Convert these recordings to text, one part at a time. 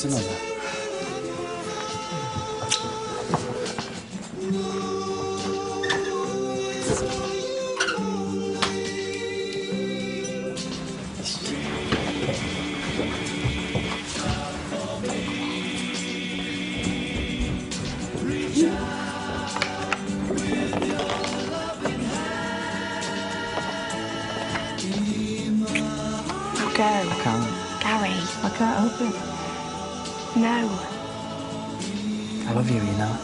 just another. Go. I can't. Gary. I can't help it. No. I love you, you know.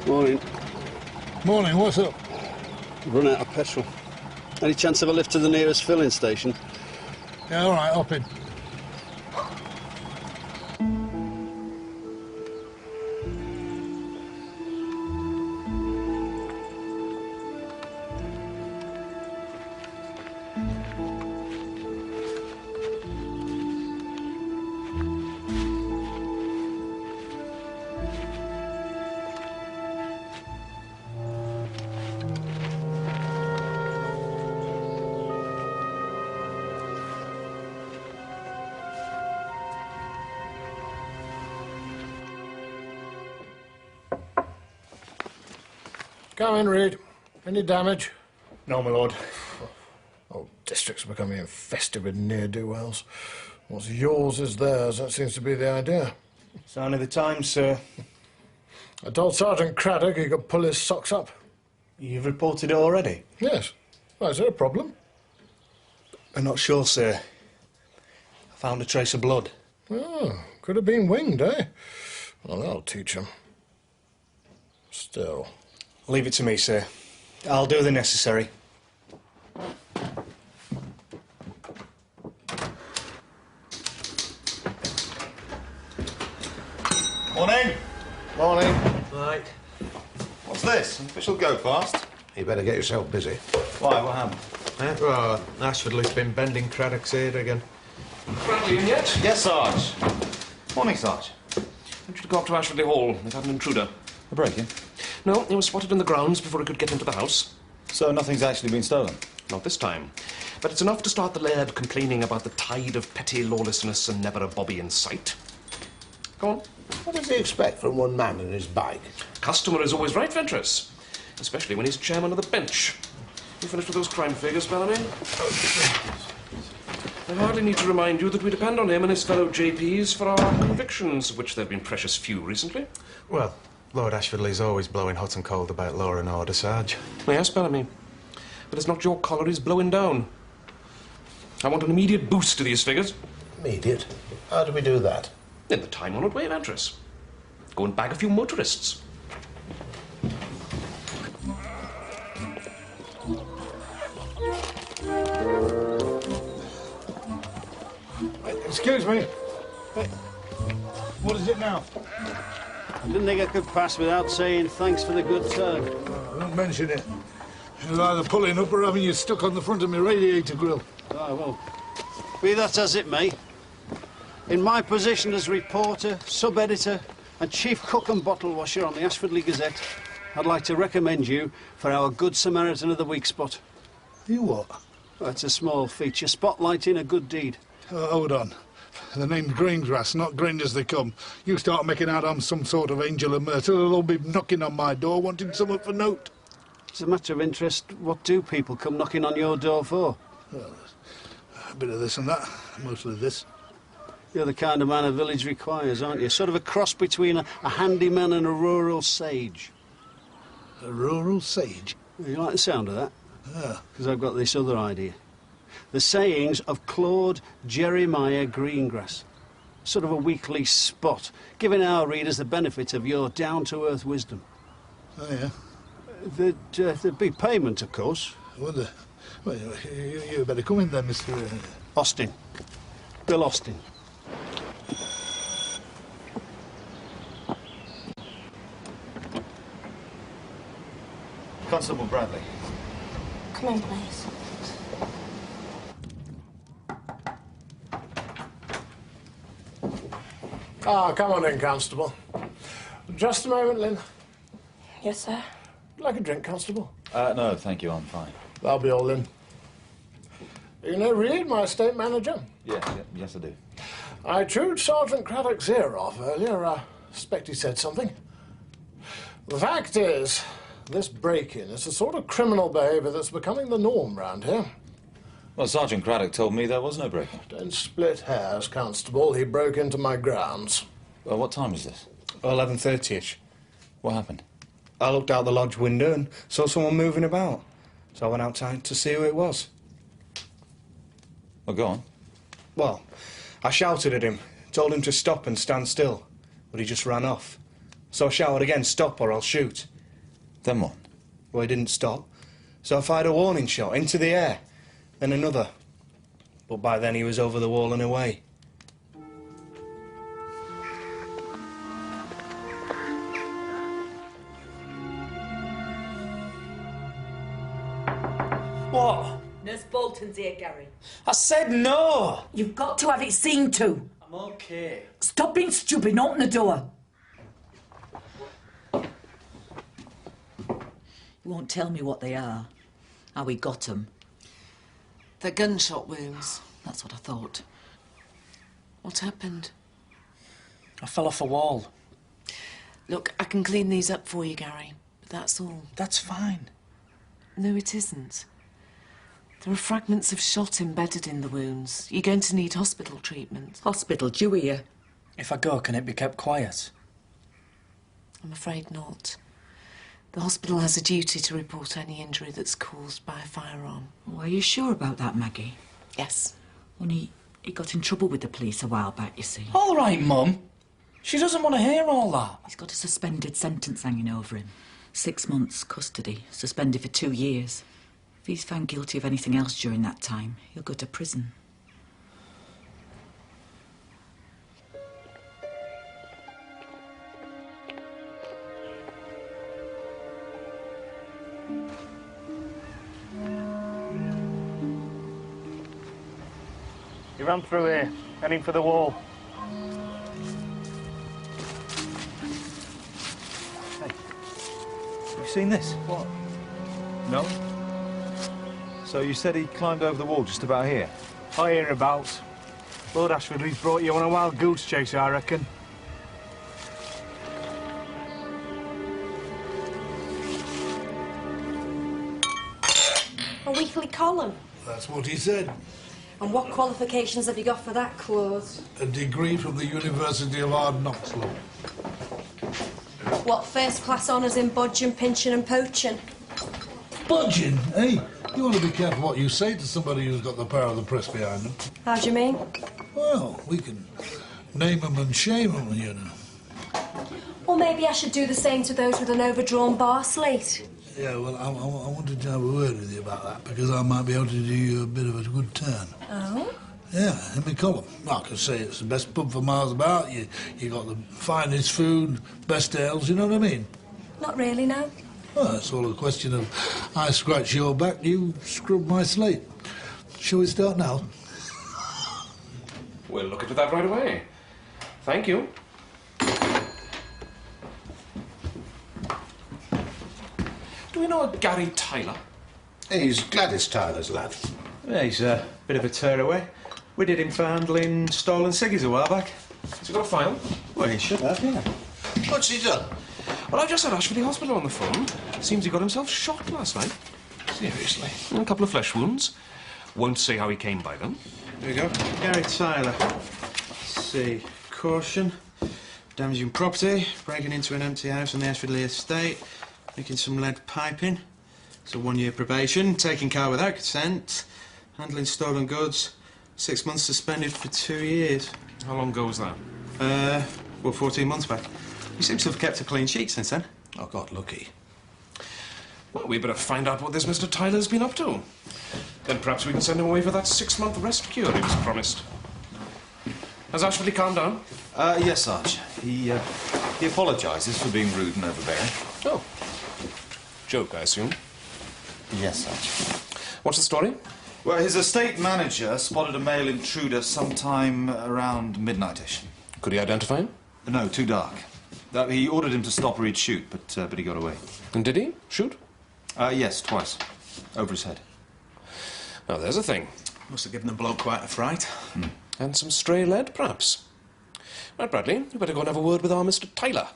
Morning. Morning, what's up? Run out of petrol. Any chance of a lift to the nearest filling station? Yeah, all right, hop in. Come in, Reed. Any damage? No, my lord. Old district's becoming infested with ne'er-do-wells. What's yours is theirs. That seems to be the idea. Sign of the times, sir. I told Sergeant Craddock he could pull his socks up. You've reported it already? Yes. Well, is there a problem? I'm not sure, sir. I found a trace of blood. Oh, could have been winged, eh? Well, that'll teach him. Still. Leave it to me, sir. I'll do the necessary. Morning. Morning. Right. What's this? An official go fast? You better get yourself busy. Why? What happened? Well, Ashfordly's been bending Craddock's ear again. Bradley in yet? Yes, Sarge. Morning, Sarge. I want you to go up to Ashfordly Hall. They've had an intruder. A break-in? No, he was spotted in the grounds before he could get into the house. So nothing's actually been stolen? Not this time. But it's enough to start the laird complaining about the tide of petty lawlessness and never a bobby in sight. Go on. What does he expect from one man and his bike? Customer is always right, Ventress. Especially when he's chairman of the bench. You finished with those crime figures, Bellamy? I hardly need to remind you that we depend on him and his fellow JPs for our convictions, of which there have been precious few recently. Well, Lord Ashfordly's always blowing hot and cold about law and order, Sarge. Yes, Bellamy. But it's not your collar he's blowing down. I want an immediate boost to these figures. Immediate? How do we do that? In the time-honoured way, Ventress. Go and bag a few motorists. Excuse me. Hey, what is it now? I didn't think I could pass without saying thanks for the good turn. Don't mention it. You're either pulling up or having you stuck on the front of my radiator grill. Ah, well, Be that as it may, in my position as reporter, sub-editor and chief cook and bottle washer on the Ashfordly Gazette, I'd like to recommend you for our Good Samaritan of the Week spot. You what? Well, it's a small feature spotlighting a good deed. Hold on. The name's Greengrass, not green as they come. You start making out I'm some sort of angel of mercy, they'll all be knocking on my door wanting something for note. It's a matter of interest. What do people come knocking on your door for? Well, a bit of this and that, mostly this. You're the kind of man a village requires, aren't you? Sort of a cross between a handyman and a rural sage. A rural sage? You like the sound of that? Yeah. Because I've got this other idea. The sayings of Claude Jeremiah Greengrass. Sort of a weekly spot, giving our readers the benefit of your down-to-earth wisdom. Oh, yeah? There'd be payment, of course. Would there? Well, you better come in then, Mr... Austin. Bill Austin. Constable Bradley. Come in, please. Ah, come on in, Constable. Just a moment, Lynn. Yes, sir. Like a drink, Constable? No, thank you, I'm fine. That'll be all, Lynn. You know Reed, my estate manager? Yes, I do. I chewed Sergeant Craddock's ear off earlier. I suspect he said something. The fact is, this break-in is the sort of criminal behaviour that's becoming the norm round here. Well, Sergeant Craddock told me there was no break-in. Don't split hairs, Constable. He broke into my grounds. Well, what time is this? 11:30ish. What happened? I looked out the lodge window and saw someone moving about. So I went outside to see who it was. Well, go on. Well, I shouted at him, told him to stop and stand still, but he just ran off. So I shouted again, stop or I'll shoot. Then what? Well, he didn't stop. So I fired a warning shot into the air, then another. But by then he was over the wall and away. What? Nurse Bolton's here, Gary. I said no! You've got to have it seen to. I'm okay. Stop being stupid and open the door. You won't tell me what they are, how we got them. They're gunshot wounds. That's what I thought. What happened? I fell off a wall. Look, I can clean these up for you, Gary. But that's all. That's fine. No, it isn't. There are fragments of shot embedded in the wounds. You're going to need hospital treatment. Hospital, do you hear? If I go, can it be kept quiet? I'm afraid not. The hospital has a duty to report any injury that's caused by a firearm. Oh, are you sure about that, Maggie? Yes. Only he got in trouble with the police a while back, you see. All right, Mum. She doesn't want to hear all that. He's got a suspended sentence hanging over him. 6 months custody, suspended for 2 years. If he's found guilty of anything else during that time, he'll go to prison. He ran through here, heading for the wall. Hey, have you seen this? What? No? So you said he climbed over the wall just about here? I hear about. Lord Ashfordly's brought you on a wild goose chase, I reckon. A weekly column. That's what he said. And what qualifications have you got for that, Claude? A degree from the University of Hard Knocks Law. What, first-class honours in bodging, pinching and poaching? Budging, eh? You want to be careful what you say to somebody who's got the power of the press behind them. How do you mean? Well, we can name them and shame them, you know. Or maybe I should do the same to those with an overdrawn bar slate. Yeah, well, I wanted to have a word with you about that because I might be able to do you a bit of a good turn. Oh? Yeah, in my column. I can say it's the best pub for miles about. You got the finest food, best ales, you know what I mean? Not really, no. Well, it's all a question of I scratch your back, you scrub my slate. Shall we start now? We'll look into that right away. Thank you. Do we know a Gary Tyler? He's Gladys Tyler's lad. Yeah, he's a bit of a tearaway. We did him for handling stolen ciggies a while back. Has he got a file? Well, he should have, yeah. What's he done? Well, I've just had Ashfordly Hospital on the phone. Seems he got himself shot last night. Seriously? And a couple of flesh wounds. Won't say how he came by them. There we go. Gary Tyler. Let's see. Caution. Damaging property. Breaking into an empty house on the Ashfordly estate. Making some lead piping. It's a 1-year probation. Taking car without consent. Handling stolen goods. 6 months suspended for 2 years. How long ago was that? Well, 14 months back. He seems to have kept a clean sheet since then. I got lucky. Well, we better find out what this Mr. Tyler's been up to. Then perhaps we can send him away for that 6-month rest cure he was promised. Has Ashfordly calmed down? Yes, Sarge. He apologises for being rude and overbearing. Oh. Joke, I assume? Yes, Sarge. What's the story? Well, his estate manager spotted a male intruder sometime around midnight-ish. Could he identify him? No, too dark. He ordered him to stop or he'd shoot, but he got away. And did he shoot? Yes, twice. Over his head. Now, there's a thing. Must have given the bloke quite a fright. And some stray lead, perhaps. Right, Bradley, you better go and have a word with our Mr. Tyler.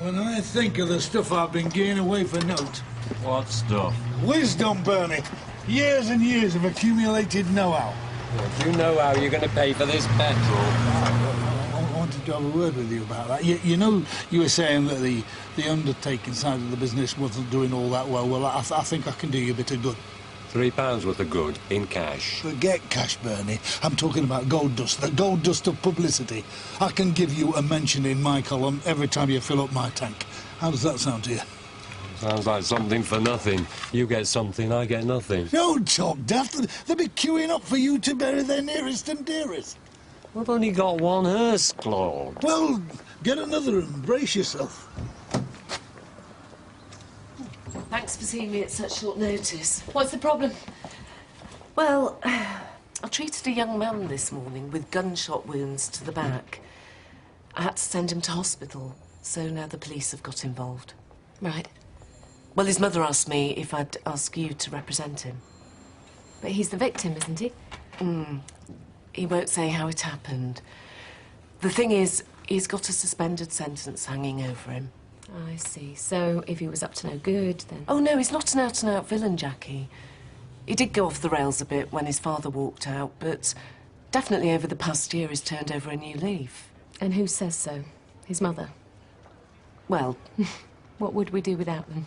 When I think of the stuff I've been getting away for note. What stuff? Wisdom, Bernie. Years and years of accumulated know-how. Do you know how you're going to pay for this petrol? I wanted to have a word with you about that. You know, you were saying that the undertaking side of the business wasn't doing all that well. Well, I think I can do you a bit of good. £3 worth of good in cash. Forget cash, Bernie. I'm talking about gold dust, the gold dust of publicity. I can give you a mention in my column every time you fill up my tank. How does that sound to you? Sounds like something for nothing. You get something, I get nothing. Don't talk daft. They'll be queuing up for you to bury their nearest and dearest. I've only got one hearse, Claude. Well, get another and brace yourself. Thanks for seeing me at such short notice. What's the problem? Well, I treated a young man this morning with gunshot wounds to the back. I had to send him to hospital, so now the police have got involved. Right. Well, his mother asked me if I'd ask you to represent him. But he's the victim, isn't he? He won't say how it happened. The thing is, he's got a suspended sentence hanging over him. I see. So if he was up to no good, then... Oh, no, he's not an out-and-out villain, Jackie. He did go off the rails a bit when his father walked out, but definitely over the past year he's turned over a new leaf. And who says so? His mother? Well... What would we do without them?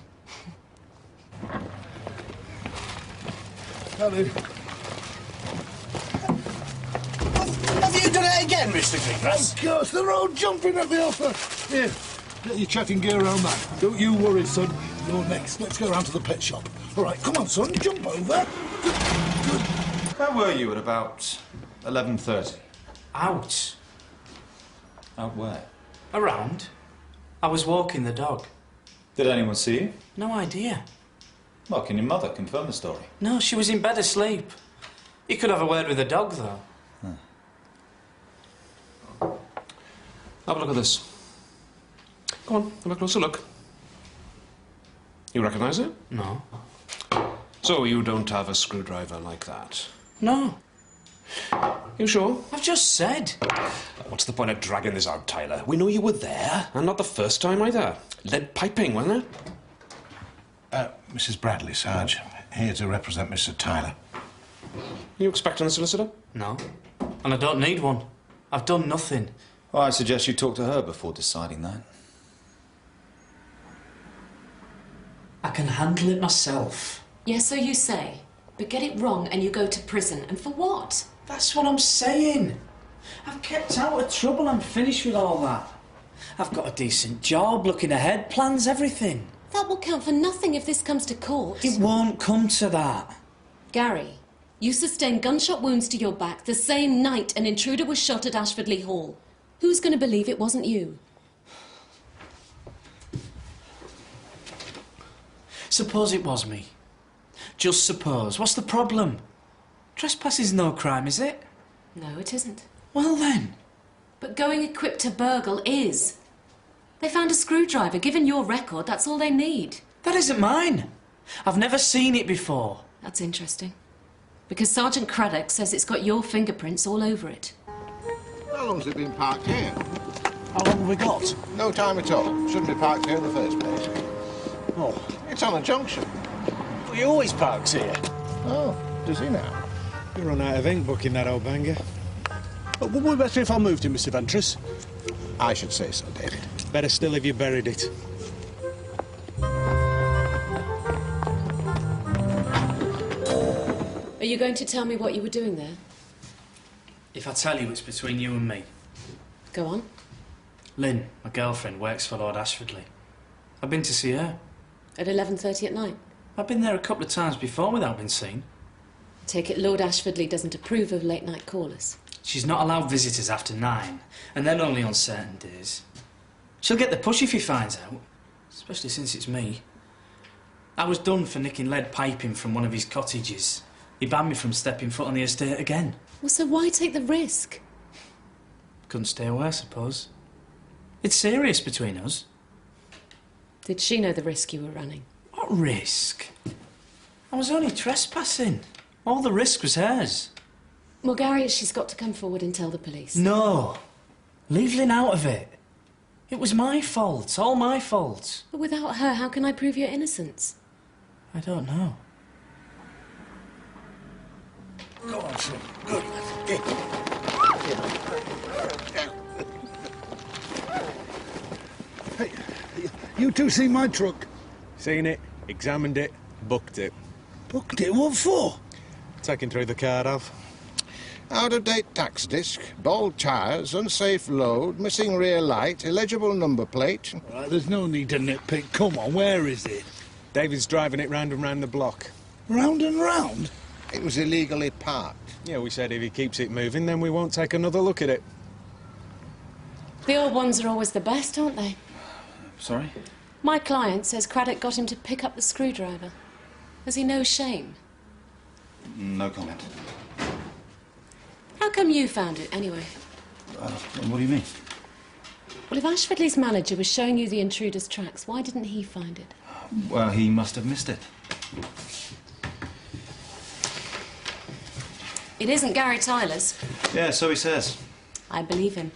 Hello. Have you done it again, Mr. Greengrass? Of course, they're all jumping at the offer. Here, get your chatting gear around that. Don't you worry, son. You're next. Let's go round to the pet shop. All right, come on, son, jump over. Good. Where were you at about 11:30? Out. Out where? Around. I was walking the dog. Did anyone see you? No idea. Well, can your mother confirm the story? No, she was in bed asleep. You could have a word with the dog, though. Have a look at this. Go on, have a closer look. You recognise it? No. So you don't have a screwdriver like that? No. You sure? I've just said. What's the point of dragging this out, Tyler? We know you were there, and not the first time either. Lead piping, wasn't it? Mrs. Bradley, Sarge. Here to represent Mr. Tyler. You expecting a solicitor? No. And I don't need one. I've done nothing. Well, I suggest you talk to her before deciding that. I can handle it myself. Yes, so you say. But get it wrong and you go to prison. And for what? That's what I'm saying. I've kept out of trouble. I'm finished with all that. I've got a decent job, looking ahead, plans, everything. That will count for nothing if this comes to court. It won't come to that. Gary, you sustained gunshot wounds to your back the same night an intruder was shot at Ashfordly Hall. Who's going to believe it wasn't you? Suppose it was me. just suppose. What's the problem? Trespass is no crime, is it? No, it isn't. Well then. But going equipped to burgle is. They found a screwdriver. Given your record, that's all they need. That isn't mine. I've never seen it before. That's interesting. Because Sergeant Craddock says it's got your fingerprints all over it. How long's it been parked here? How long have we got? No time at all. Shouldn't be parked here in the first place. Oh. It's on a junction. Well, he always parks here. Oh, does he now? You run out of ink booking that old banger. Would we better if I moved him, Mr. Ventris? I should say so, David. Better still if you buried it. Are you going to tell me what you were doing there? If I tell you, it's between you and me. Go on. Lynn, my girlfriend, works for Lord Ashfordly. I've been to see her. At 11:30 at night? I've been there a couple of times before without being seen. Take it Lord Ashfordly doesn't approve of late-night callers. She's not allowed visitors after 9, and then only on certain days. She'll get the push if he finds out, especially since it's me. I was done for nicking lead piping from one of his cottages. He banned me from stepping foot on the estate again. Well, so why take the risk? Couldn't stay away, I suppose. It's serious between us. Did she know the risk you were running? What risk? I was only trespassing. All the risk was hers. Well, Gary, she's got to come forward and tell the police. No. Leave Lynn out of it. It was my fault. All my fault. But without her, how can I prove your innocence? I don't know. Go on, son. Good. Hey, you two seen my truck? Seen it, examined it, booked it. Booked it? What for? Taking through the card off. Out-of-date tax disc, bald tyres, unsafe load, missing rear light, illegible number plate. Right, there's no need to nitpick. Come on, where is it? David's driving it round and round the block. Round and round? It was illegally parked. Yeah, we said if he keeps it moving, then we won't take another look at it. The old ones are always the best, aren't they? Sorry? My client says Craddock got him to pick up the screwdriver. Has he no shame? No comment. How come you found it, anyway? What do you mean? Well, if Ashfordly's manager was showing you the intruder's tracks, why didn't he find it? Well, he must have missed it. It isn't Gary Tyler's. Yeah, so he says. I believe him.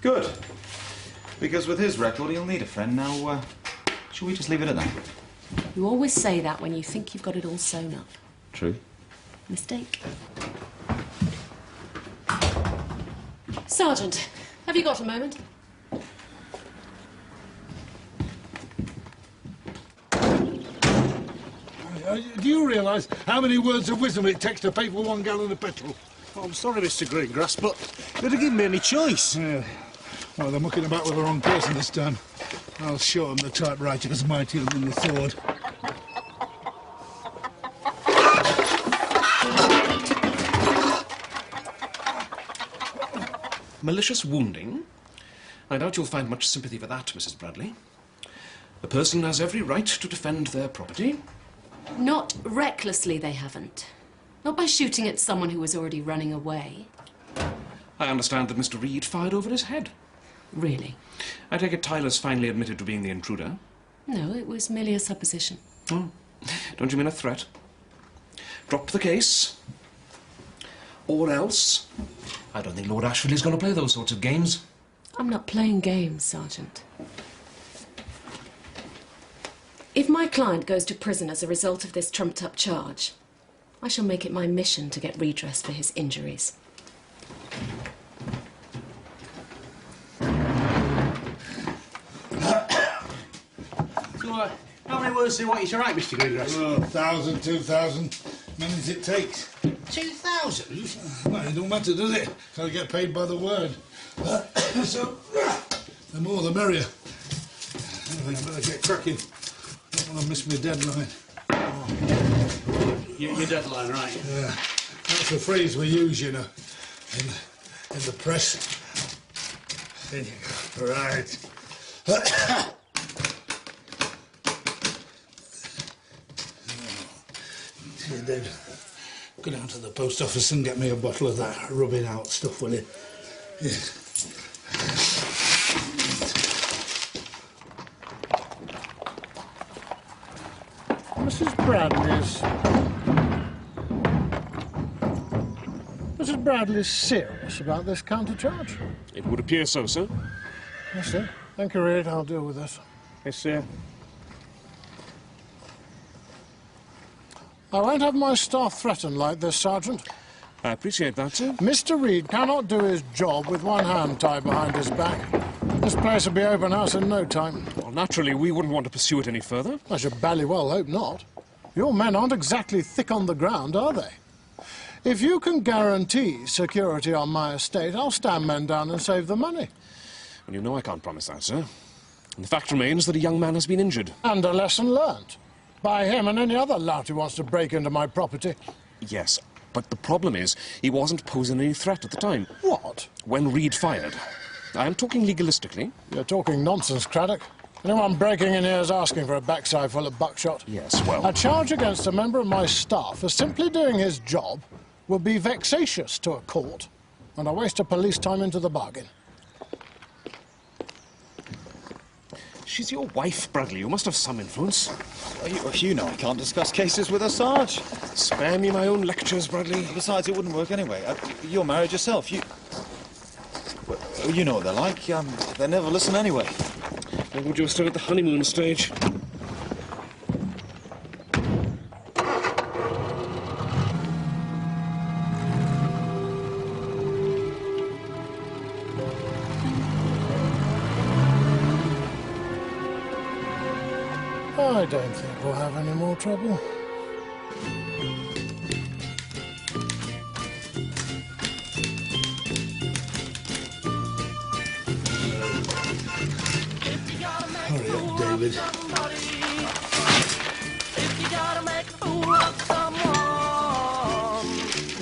Good. Because with his record, he'll need a friend. Now, shall we just leave it at that? You always say that when you think you've got it all sewn up. True. Mistake. Sergeant, have you got a moment? Do you realise how many words of wisdom it takes to pay for 1 gallon of petrol? Oh, I'm sorry, Mr. Greengrass, but you'd have given me any choice. Yeah. Well, they're mucking about with the wrong person this time. I'll show them the typewriter is mightier than the sword. Malicious wounding? I doubt you'll find much sympathy for that, Mrs. Bradley. A person has every right to defend their property. Not recklessly, they haven't. Not by shooting at someone who was already running away. I understand that Mr. Reed fired over his head. Really? I take it Tyler's finally admitted to being the intruder. No, it was merely a supposition. Oh, don't you mean a threat? Drop the case. Or else, I don't think Lord Ashfordly's going to play those sorts of games. I'm not playing games, Sergeant. If my client goes to prison as a result of this trumped-up charge, I shall make it my mission to get redress for his injuries. So, how many words do you want you to write, Mr. Greengrass? 1,000, 2,000. Many as it takes. 2,000? Well, it don't matter, does it? So I get paid by the word. So, the more the merrier. I think I better get cracking. I don't want to miss my deadline. Your deadline, right? Yeah. That's the phrase we use, you know, in the press. There you go. Right. David. Go down to the post office and get me a bottle of that rubbing out stuff, will you? Yeah. Mrs. Bradley's serious about this countercharge? It would appear so, sir. Yes, sir. Thank you, Reed. I'll deal with this. Yes, sir. I won't have my staff threatened like this, Sergeant. I appreciate that, sir. Mr. Reed cannot do his job with one hand tied behind his back. This place will be open house in no time. Well, naturally, we wouldn't want to pursue it any further. I should bally well hope not. Your men aren't exactly thick on the ground, are they? If you can guarantee security on my estate, I'll stand men down and save the money. Well, you know I can't promise that, sir. And the fact remains that a young man has been injured. And a lesson learnt. By him and any other lout who wants to break into my property. Yes, but the problem is he wasn't posing any threat at the time. What? When Reed fired. I am talking legalistically. You're talking nonsense, Craddock. Anyone breaking in here is asking for a backside full of buckshot. Yes, well... A charge against a member of my staff for simply doing his job will be vexatious to a court, and a waste of police time into the bargain. She's your wife, Bradley. You must have some influence. You know I can't discuss cases with her, Sarge. Spare me my own lectures, Bradley. Besides, it wouldn't work anyway. You're married yourself. You know what they're like. They never listen anyway. Or would you still at the honeymoon stage? I don't think we'll have any more trouble. Hurry up, David. If you gotta make a fool of someone,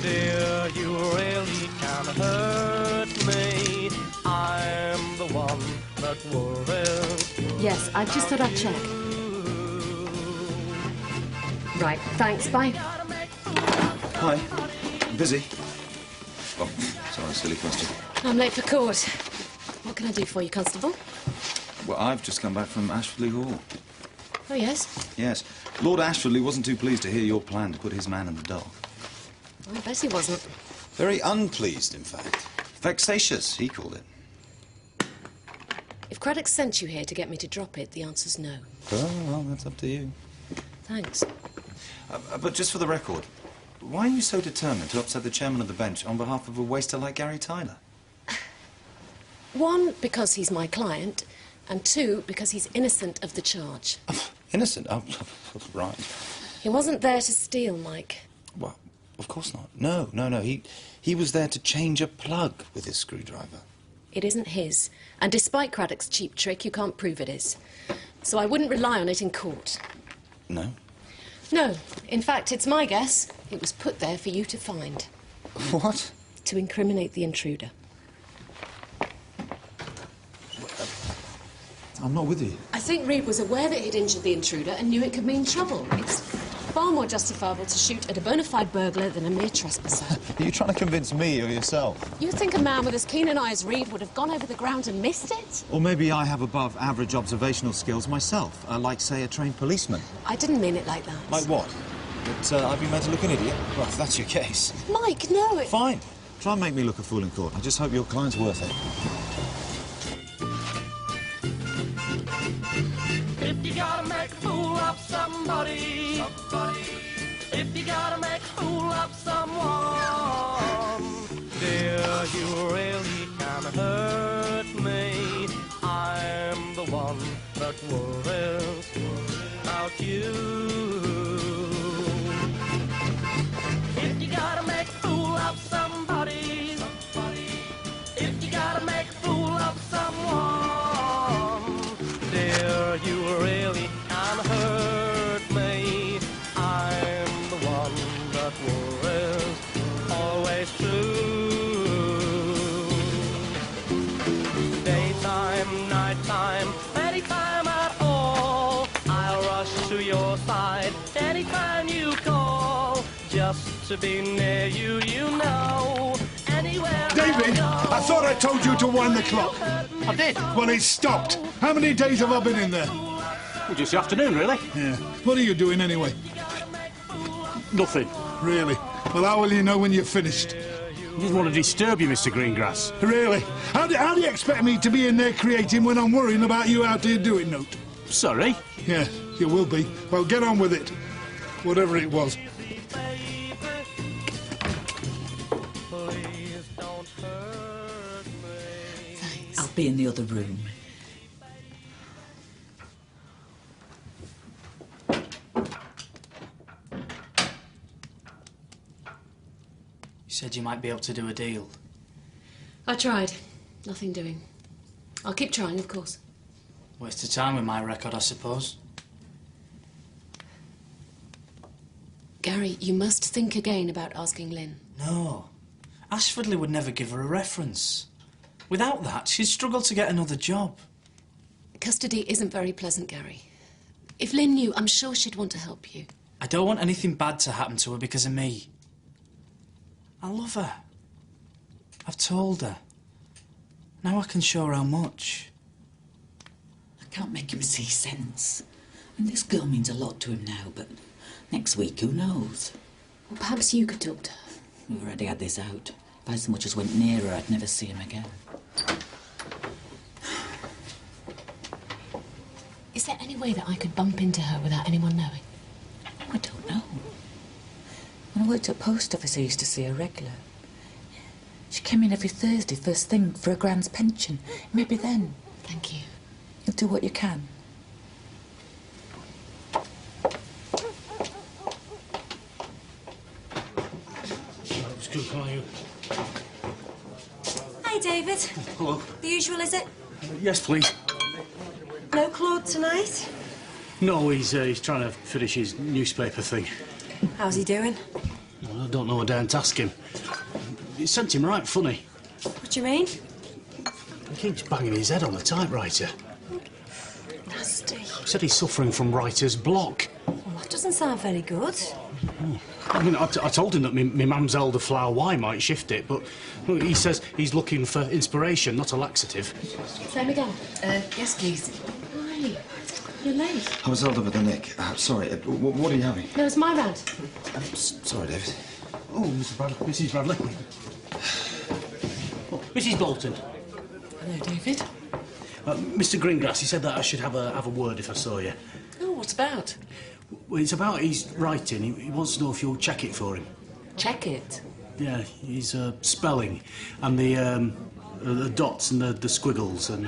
dear, you really can hurt me. I'm the one that worries. Yes, I just thought I'd check. Right, thanks, bye. Hi. Busy? Oh, sorry, silly question. I'm late for court. What can I do for you, Constable? Well, I've just come back from Ashfordly Hall. Oh, yes? Yes. Lord Ashfordly wasn't too pleased to hear your plan to put his man in the dock. I bet he wasn't. Very unpleased, in fact. Vexatious, he called it. If Craddock sent you here to get me to drop it, the answer's no. Oh, well, that's up to you. Thanks. But just for the record, why are you so determined to upset the chairman of the bench on behalf of a waster like Gary Tyler? One, because he's my client, and two, because he's innocent of the charge. Innocent? Oh, right. He wasn't there to steal, Mike. Well, of course not. No. He was there to change a plug with his screwdriver. It isn't his. And despite Craddock's cheap trick, you can't prove it is. So I wouldn't rely on it in court. No? No. In fact, it's my guess. It was put there for you to find. What? To incriminate the intruder. I'm not with you. I think Reed was aware that he'd injured the intruder and knew it could mean trouble. It's far more justifiable to shoot at a bona fide burglar than a mere trespasser. Are you trying to convince me or yourself? You think a man with as keen an eye as Reed would have gone over the ground and missed it? Or maybe I have above average observational skills myself, like, say, a trained policeman. I didn't mean it like that. Like what? That I've been made to look an idiot? Well, if that's your case. Mike, no, it... Fine. Try and make me look a fool in court. I just hope your client's worth it. If you gotta make a fool of somebody, if you gotta make a fool of someone, dear, you really can hurt me. I'm the one that worries about you. If you gotta make a fool of somebody, if you gotta make a fool of someone, dear, you really can hurt me. I'm the one that worries, always true. Daytime, nighttime, anytime at all, I'll rush to your side anytime you call. just to be near you, you know. Anywhere David, I thought I told you to wind the clock. I did. Well, it stopped. How many days have I been in there? Well, just the afternoon, really. Yeah. What are you doing anyway? Nothing. Really? Well, how will you know when you're finished? I didn't want to disturb you, Mr. Greengrass. Really? How do you expect me to be in there creating when I'm worrying about you out here doing note? Sorry? Yeah, you will be. Well, get on with it. Whatever it was. I'll be in the other room. You said you might be able to do a deal. I tried. Nothing doing. I'll keep trying, of course. Waste of time with my record, I suppose. Gary, you must think again about asking Lynn. No. Ashfordly would never give her a reference. Without that, she'd struggle to get another job. Custody isn't very pleasant, Gary. If Lynn knew, I'm sure she'd want to help you. I don't want anything bad to happen to her because of me. I love her. I've told her. Now I can show her how much. I can't make him see sense. And this girl means a lot to him now, but next week, who knows? Well, perhaps you could talk to her. We've already had this out. If I so much as went near her, I'd never see him again. Is there any way that I could bump into her without anyone knowing? I don't know. When I worked at post office, I used to see her regular. She came in every Thursday, first thing, for a grand's pension. Maybe then. Thank you. You'll do what you can. It's good, how are you? Hi, David. Hello. The usual, is it? Yes, please. No Claude tonight? No, he's trying to finish his newspaper thing. How's he doing? Well, I don't know, I daren't ask him. It sent him right funny. What do you mean? He keeps banging his head on the typewriter. Nasty. He said he's suffering from writer's block. Well, that doesn't sound very good. I mean, I told him that my mum's elderflower wine might shift it, but well, he says he's looking for inspiration, not a laxative. Same again. Yes, please. Hi. You're late. I was held up at the neck. Sorry, what are you having? No, it's my round. Sorry, David. Oh, Mrs. Bradley. Oh, Mrs. Bolton. Hello, David. Mr. Greengrass, he said that I should have a word if I saw you. Oh, what about? Well, it's about his writing. He wants to know if you'll check it for him. Check it? Yeah, his spelling and the dots and the squiggles and...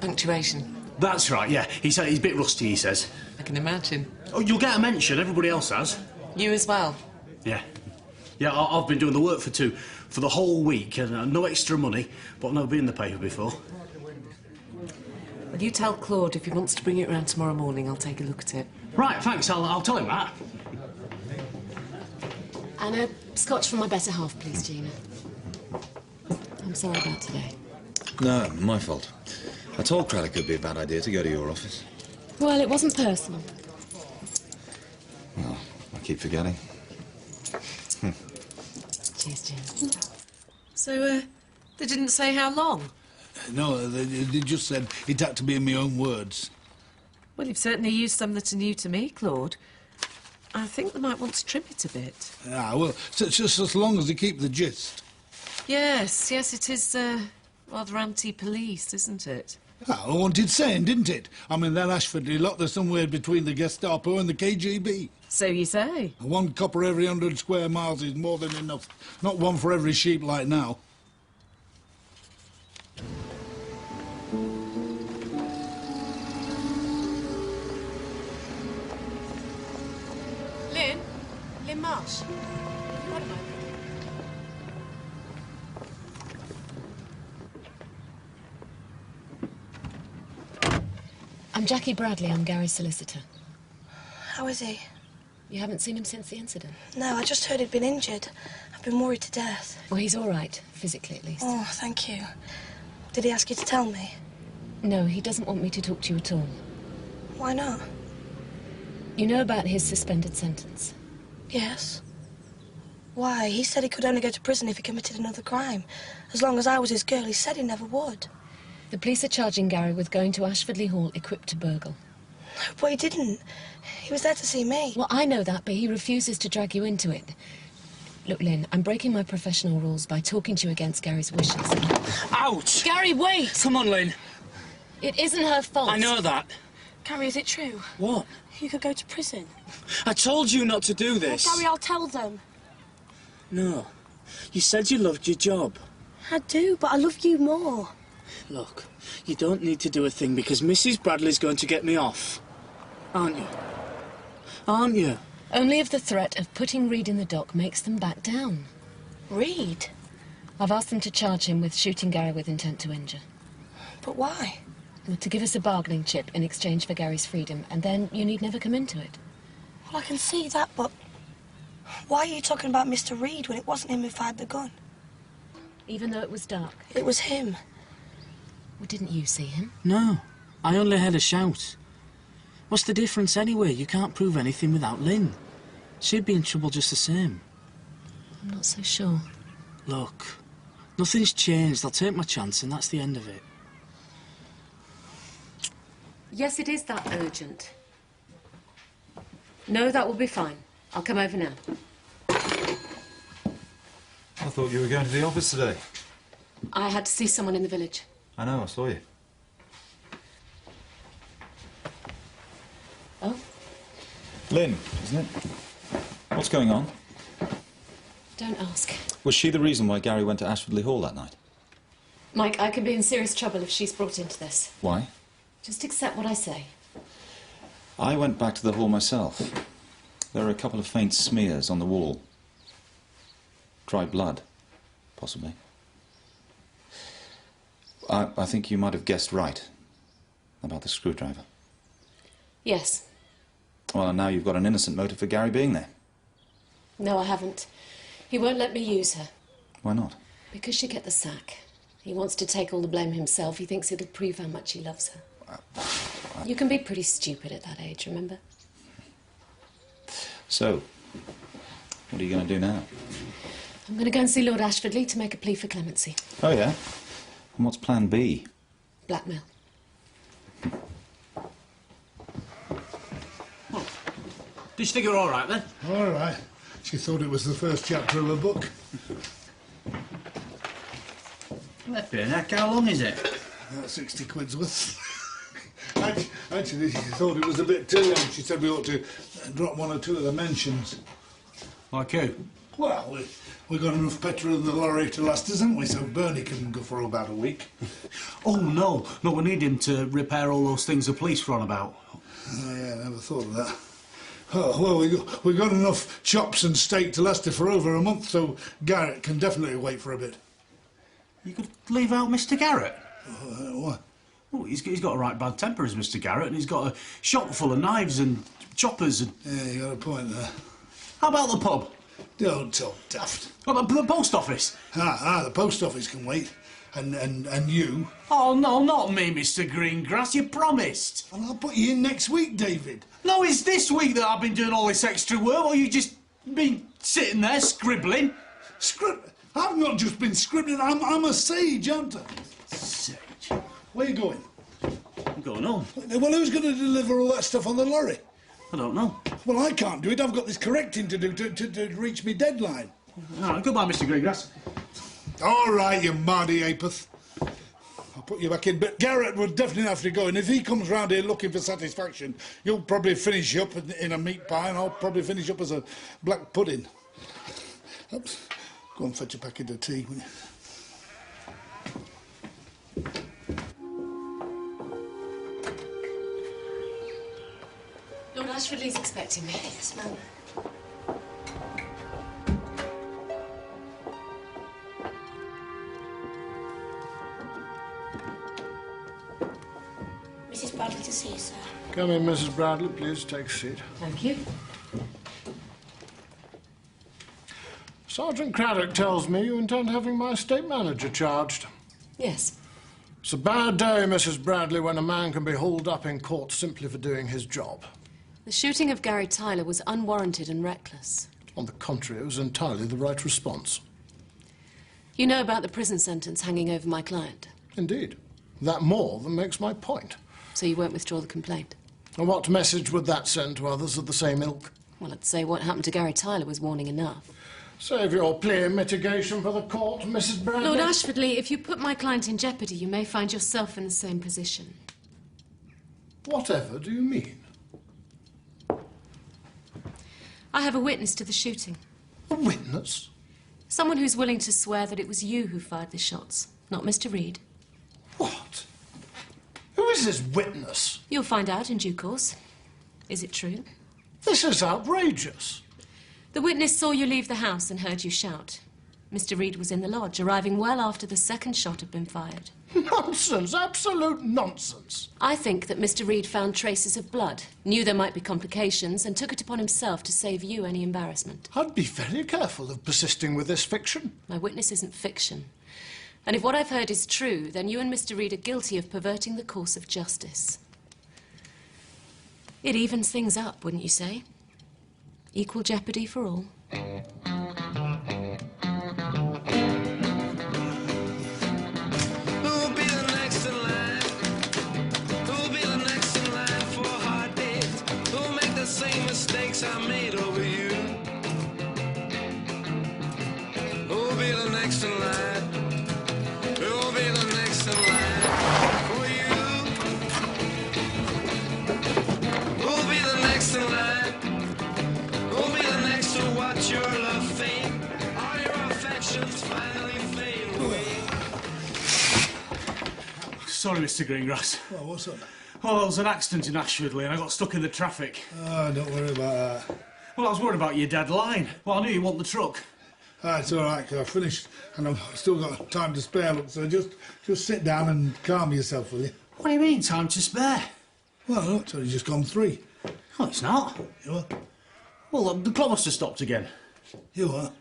Punctuation. That's right, yeah. He said he's a bit rusty, he says. I can imagine. Oh, you'll get a mention. Everybody else has. You as well? Yeah. Yeah, I've been doing the work for the whole week, and no extra money, but I've never been in the paper before. Well, you tell Claude if he wants to bring it round tomorrow morning, I'll take a look at it. Right, thanks. I'll tell him that. And a scotch for my better half, please, Gina. I'm sorry about today. No, my fault. I told Craddock it'd be a bad idea to go to your office. Well, it wasn't personal. Well, I keep forgetting. Cheers, Jim. So, they didn't say how long? No, they just said it had to be in my own words. Well, you've certainly used some that are new to me, Claude. I think they might want to trim it a bit. Ah, well, just as long as they keep the gist. Yes, it is rather anti-police, isn't it? Ah, I wanted saying, didn't it? I mean, that Ashfordly lot, they're somewhere between the Gestapo and the KGB. So you say. One copper every 100 square miles is more than enough. Not one for every sheep like now. Lynn Marsh. What am I? I'm Jackie Bradley. I'm Gary's solicitor. How is he? You haven't seen him since the incident? No, I just heard he'd been injured. I've been worried to death. Well, he's all right, physically at least. Oh, thank you. Did he ask you to tell me? No, he doesn't want me to talk to you at all. Why not? You know about his suspended sentence? Yes. Why? He said he could only go to prison if he committed another crime. As long as I was his girl, he said he never would. The police are charging Gary with going to Ashfordly Hall equipped to burgle. No, but he didn't. He was there to see me. Well, I know that, but he refuses to drag you into it. Look, Lynn, I'm breaking my professional rules by talking to you against Gary's wishes. Ouch! Gary, wait! Come on, Lynn. It isn't her fault. I know that. Gary, is it true? What? You could go to prison. I told you not to do this. Well, Gary, I'll tell them. No. You said you loved your job. I do, but I love you more. Look, you don't need to do a thing because Mrs. Bradley's going to get me off. Aren't you? Aren't you? Only if the threat of putting Reed in the dock makes them back down. Reed? I've asked them to charge him with shooting Gary with intent to injure. But why? Well, to give us a bargaining chip in exchange for Gary's freedom, and then you need never come into it. Well, I can see that, but why are you talking about Mr. Reed when it wasn't him who fired the gun? Even though it was dark? It was him. Well, didn't you see him? No. I only heard a shout. What's the difference anyway? You can't prove anything without Lynn. She'd be in trouble just the same. I'm not so sure. Look, nothing's changed. I'll take my chance and that's the end of it. Yes, it is that urgent. No, that will be fine. I'll come over now. I thought you were going to the office today. I had to see someone in the village. I know, I saw you. Oh? Lynn, isn't it? What's going on? Don't ask. Was she the reason why Gary went to Ashfordly Hall that night? Mike, I could be in serious trouble if she's brought into this. Why? Just accept what I say. I went back to the hall myself. There are a couple of faint smears on the wall. Dry blood, possibly. I think you might have guessed right about the screwdriver. Yes. Well, now you've got an innocent motive for Gary being there. No, I haven't. He won't let me use her. Why not? Because she'll get the sack. He wants to take all the blame himself. He thinks it'll prove how much he loves her. You can be pretty stupid at that age, remember? So, what are you going to do now? I'm going to go and see Lord Ashfordly to make a plea for clemency. Oh, yeah? And what's plan B? Blackmail. Did you think you were all right, then? All right. She thought it was the first chapter of a book. Flippin' heck, how long is it? 60 quid's worth. Actually, she thought it was a bit too long. She said we ought to drop one or two of the mentions. Like who? Well, we've got enough petrol in the lorry to last us, haven't we? So Bernie can go for about a week. Oh, no. No, we need him to repair all those things the police were on about. Oh, yeah, I never thought of that. Oh, well, we've got enough chops and steak to last us for over a month, so Garrett can definitely wait for a bit. You could leave out Mr. Garrett. What? Oh, he's got a right bad temper as Mr. Garrett, and he's got a shop full of knives and choppers and... Yeah, you got a point there. How about the pub? Don't talk daft. What, the post office? The post office can wait. And you? Oh, no, not me, Mr. Greengrass. You promised. Well, I'll put you in next week, David. No, it's this week that I've been doing all this extra work, or you just been sitting there scribbling. I've not just been scribbling. I'm a sage, aren't I? Sage? Where are you going? I'm going home. Well, who's going to deliver all that stuff on the lorry? I don't know. Well, I can't do it. I've got this correcting to do to reach me deadline. All right, goodbye, Mr. Greengrass. All right, you mardy apeth. I'll put you back in, but Garrett would definitely have to go, and if he comes round here looking for satisfaction, you'll probably finish up in a meat pie, and I'll probably finish up as a black pudding. Oops. Go and fetch a packet of tea, will you? Lord Ashfordly's expecting me. Yes, ma'am. Mrs. Bradley to see you, sir. Come in, Mrs. Bradley. Please take a seat. Thank you. Sergeant Craddock tells me you intend having my estate manager charged. Yes. It's a bad day, Mrs. Bradley, when a man can be hauled up in court simply for doing his job. The shooting of Gary Tyler was unwarranted and reckless. On the contrary, it was entirely the right response. You know about the prison sentence hanging over my client? Indeed. That more than makes my point. So you won't withdraw the complaint? And what message would that send to others of the same ilk? Well, I'd say what happened to Gary Tyler was warning enough. Save your plea of mitigation for the court, Mrs. Bradley. Lord Ashfordly, if you put my client in jeopardy, you may find yourself in the same position. Whatever do you mean? I have a witness to the shooting. A witness? Someone who's willing to swear that it was you who fired the shots, not Mr. Reed. What? Who is this witness? You'll find out in due course. Is it true? This is outrageous. The witness saw you leave the house and heard you shout. Mr. Reed was in the lodge, arriving well after the second shot had been fired. Nonsense! Absolute nonsense! I think that Mr. Reed found traces of blood, knew there might be complications, and took it upon himself to save you any embarrassment. I'd be very careful of persisting with this fiction. My witness isn't fiction. And if what I've heard is true, then you and Mr. Reed are guilty of perverting the course of justice. It evens things up, wouldn't you say? Equal jeopardy for all. I made over you. Who'll be the next in line? Who'll be the next in line for you? Who'll be the next in line? Who'll be the next to watch your love fade? All your affections finally fade away. Sorry, Mr. Greengrass. Well, what's up? Well, there was an accident in Ashfordly and I got stuck in the traffic. Oh, don't worry about that. Well, I was worried about your dead line. Well, I knew you want the truck. It's all right, 'cause I finished and I've still got time to spare, look, so just sit down and calm yourself, will you? What do you mean, time to spare? Well, look, it's only just gone 3. Oh, it's not. You what? Well, the clock must have stopped again. You what?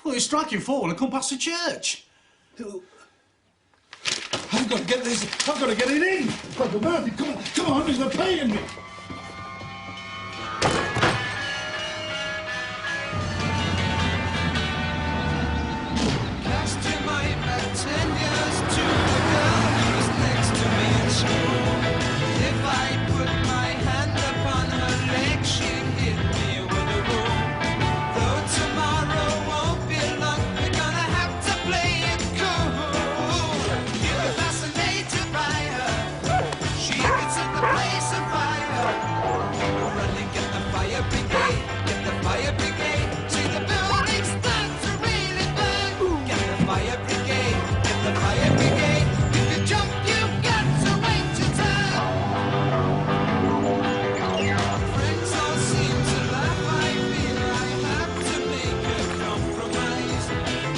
Well, it's striking 4 when I come past the church. I've got to get this, I've got to get it in! Come on, because they're paying me! Cast your mind back 10 years to the girl who was next to me in school. If I put my hand upon her leg, she'd hit me with a rule. Though tomorrow won't be long, we're gonna have to play it cool. You were fascinated by her. She could set the place on fire. Run and get the fire brigade, get the fire brigade. See the building start to really burn. Get the fire brigade, get the fire brigade. If you jump, you've got to wait your turn. Friends all seem to laugh. I feel I have to make a compromise.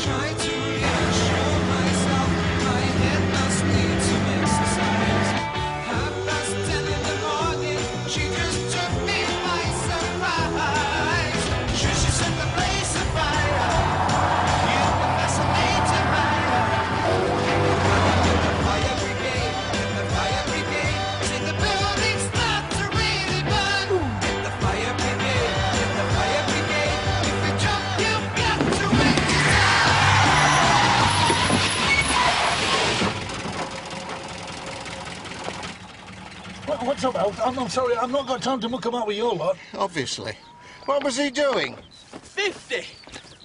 Try to reassure myself my head must need some exercise. 10:30 in the morning, she just took me by surprise. She set the place afire. You were fascinated by her. Get the fire brigade, get the fire brigade. See the building start to really burn. Get the fire brigade, get the fire brigade. If you jump, you've got to wait your What's up, Al? I'm sorry, I've not got time to muck about with your lot. Obviously. What was he doing? 50,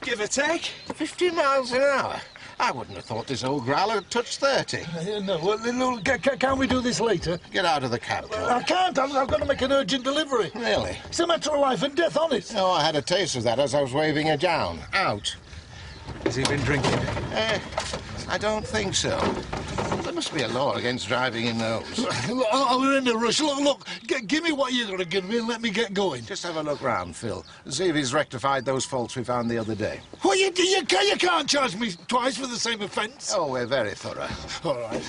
give or take. 50 miles an hour? I wouldn't have thought this old growler had touched 30. No, well, can't we do this later? Get out of the cab. I can't, I've got to make an urgent delivery. Really? It's a matter of life and death, honest. Oh, I had a taste of that as I was waving her down. Out. Has he been drinking? I don't think so. There must be a law against driving in those. We're in a rush. Look, give me what you're going to give me and let me get going. Just have a look round, Phil, and see if he's rectified those faults we found the other day. Well, you can't charge me twice for the same offence. Oh, we're very thorough. All right.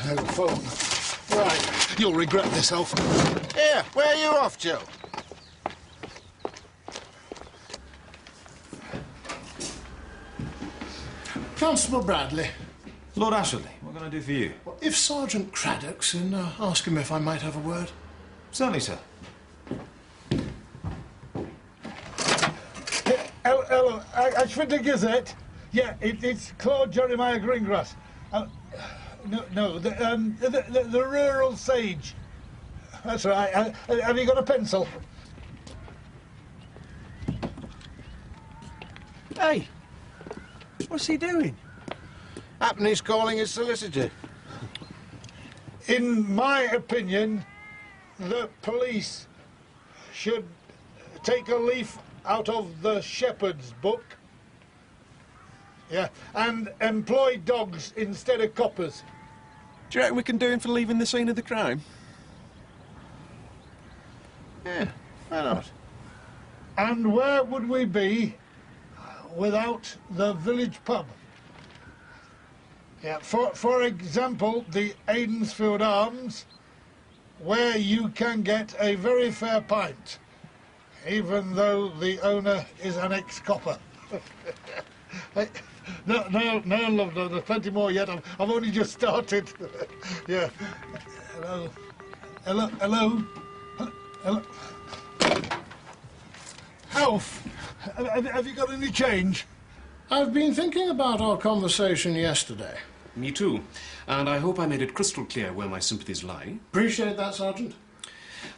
There's the phone. Right, you'll regret this, Alf. Here, where are you off to? Constable Bradley. Lord Ashfordly, what can I do for you? If Sergeant Craddock's in, ask him if I might have a word. Certainly, sir. Hello, Ashfordly Gazette. Yeah, it's Claude Jeremiah Greengrass. The rural sage. That's right. Have you got a pencil? Hey, what's he doing? Happen he's calling his solicitor. In my opinion, the police should take a leaf out of the shepherd's book, yeah, and employ dogs instead of coppers. Do you reckon we can do him for leaving the scene of the crime? Yeah, why not? And where would we be without the village pub? Yeah, for example, the Aidensfield Arms, where you can get a very fair pint, even though the owner is an ex-copper. No, love, no, there's plenty more yet. I've only just started. Yeah. Hello. Alf, have you got any change? I've been thinking about our conversation yesterday. Me too. And I hope I made it crystal clear where my sympathies lie. Appreciate that, Sergeant.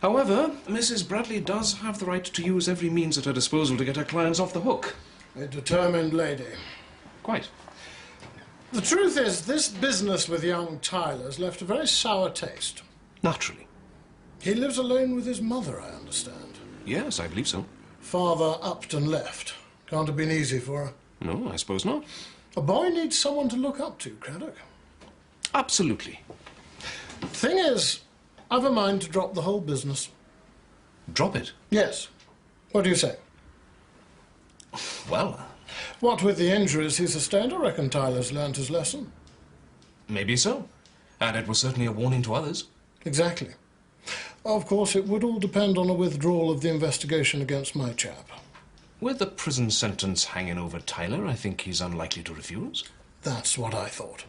However, Mrs. Bradley does have the right to use every means at her disposal to get her clients off the hook. A determined lady. Quite. The truth is, this business with young Tyler's left a very sour taste. Naturally. He lives alone with his mother, I understand. Yes, I believe so. Father upped and left. Can't have been easy for her. No, I suppose not. A boy needs someone to look up to, Craddock. Absolutely. Thing is, I've a mind to drop the whole business. Drop it? Yes. What do you say? Well... What with the injuries he sustained, I reckon Tyler's learnt his lesson. Maybe so. And it was certainly a warning to others. Exactly. Of course, it would all depend on a withdrawal of the investigation against my chap. With the prison sentence hanging over Tyler, I think he's unlikely to refuse. That's what I thought.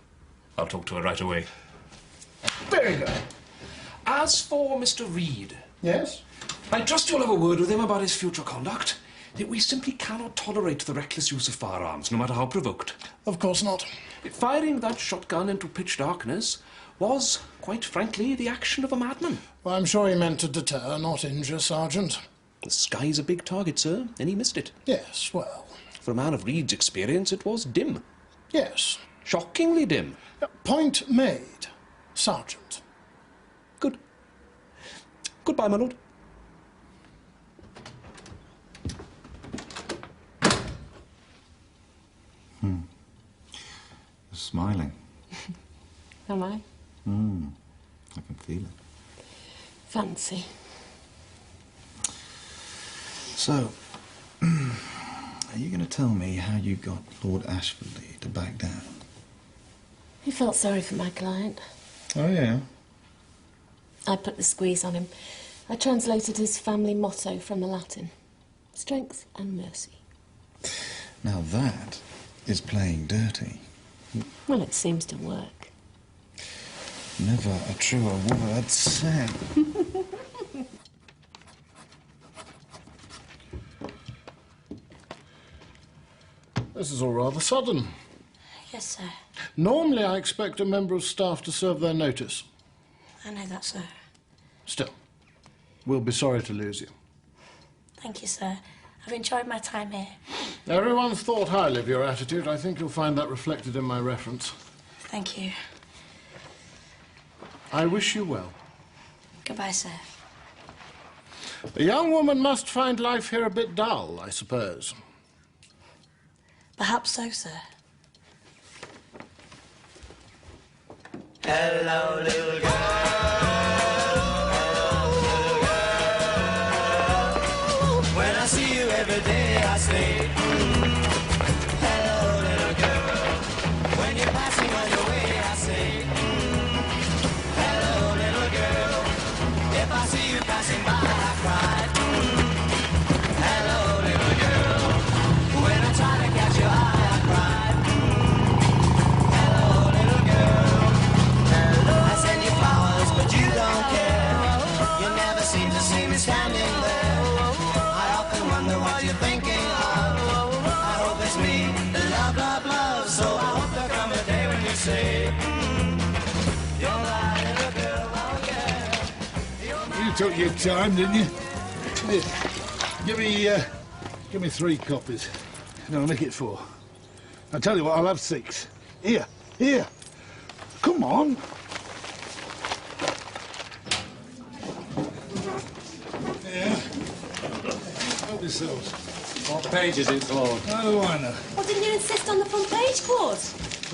I'll talk to her right away. Very good. As for Mr. Reed... Yes? I trust you'll have a word with him about his future conduct. That we simply cannot tolerate the reckless use of firearms, no matter how provoked. Of course not. Firing that shotgun into pitch darkness was, quite frankly, the action of a madman. Well, I'm sure he meant to deter, not injure, Sergeant. The sky's a big target, sir, and he missed it. Yes, well... For a man of Reed's experience, it was dim. Yes. Shockingly dim. Point made, Sergeant. Good. Goodbye, my lord. You're smiling. Am I? I can feel it. Fancy. So, are you going to tell me how you got Lord Ashfordly to back down? He felt sorry for my client. Oh, yeah? I put the squeeze on him. I translated his family motto from the Latin. Strength and mercy. Now that is playing dirty. Well, it seems to work. Never a truer word said. This is all rather sudden. Yes, sir. Normally, I expect a member of staff to serve their notice. I know that, sir. Still, we'll be sorry to lose you. Thank you, sir. I've enjoyed my time here. Everyone's thought highly of your attitude. I think you'll find that reflected in my reference. Thank you. I wish you well. Goodbye, sir. The young woman must find life here a bit dull, I suppose. Perhaps so, sir. Hello, little girl. When I see you every day, I say, hello, little girl. When you're passing on your way, I say, hello, little girl. If I see you passing by, I cry, hello, little girl. When I try to catch your eye, I cry, hello, little girl. Hello. I send you flowers, but you don't care. You never seem to see me standing there. I often wonder what you're thinking of. promise me love, love, love. So I hope there'll come a day when you say, you're my little girl, oh yeah. You took your time, didn't you? Here, give me 3 copies. No, I'll make it 4. I'll tell you what, I'll have 6. Here. Come on. Yeah. Help yourselves. What page is it, Claude? How do I know? Well, didn't you insist on the front page, Claude?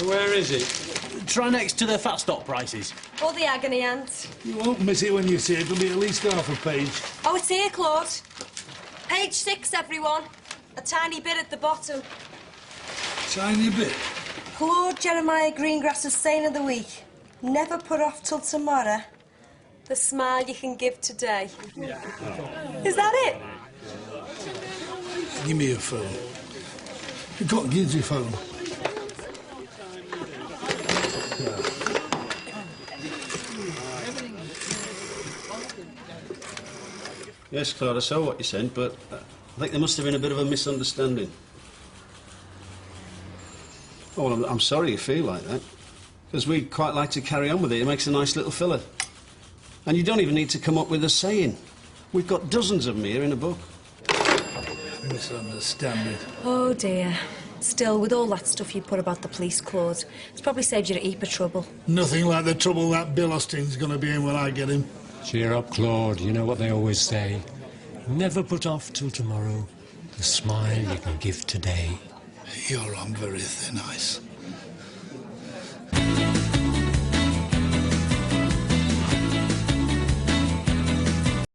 Where is it? Try next to the fat stock prices. Or the agony aunt. You won't miss it when you see it. It'll be at least half a page. Oh, it's here, Claude. Page 6, everyone. A tiny bit at the bottom. Tiny bit. Claude Jeremiah Greengrass's saying of the week. Never put off till tomorrow the smile you can give today. Is that it? Give me your phone. You got to give your phone. Yes, Claude, I saw what you sent, but I think there must have been a bit of a misunderstanding. Oh, well, I'm sorry you feel like that, because we'd quite like to carry on with it. It makes a nice little filler. And you don't even need to come up with a saying. We've got dozens of them here in a book. Misunderstanding. Oh, dear. Still, with all that stuff you put about the police, Claude, it's probably saved you a heap of trouble. Nothing like the trouble that Bill Austin's going to be in when I get him. Cheer up, Claude. You know what they always say. Never put off till tomorrow the smile you can give today. You're on very thin ice.